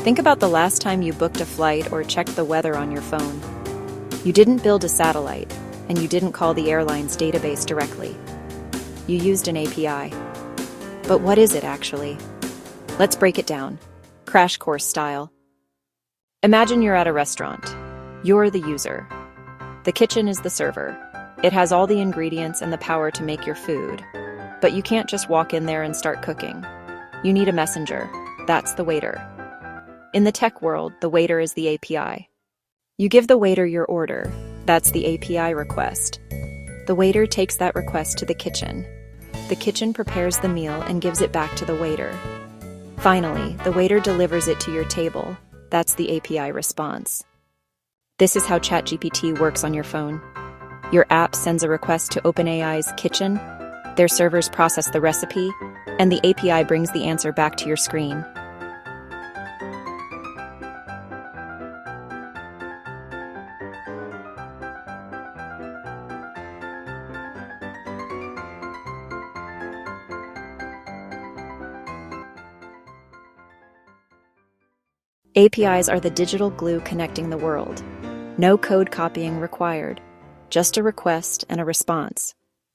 Think about the last time you booked a flight or checked the weather on your phone. You didn't build a satellite, and you didn't call the airline's database directly. You used an API. But what is it actually? Let's break it down, crash course style. Imagine you're at a restaurant. You're the user. The kitchen is the server. It has all the ingredients and the power to make your food. But you can't just walk in there and start cooking. You need a messenger. That's the waiter. In the tech world, the waiter is the API. You give the waiter your order. That's the API request. The waiter takes that request to the kitchen. The kitchen prepares the meal and gives it back to the waiter. Finally, the waiter delivers it to your table. That's the API response. This is how ChatGPT works on your phone. Your app sends a request to OpenAI's kitchen. Their servers process the recipe, and the API brings the answer back to your screen. APIs are the digital glue connecting the world. No code copying required, just a request and a response.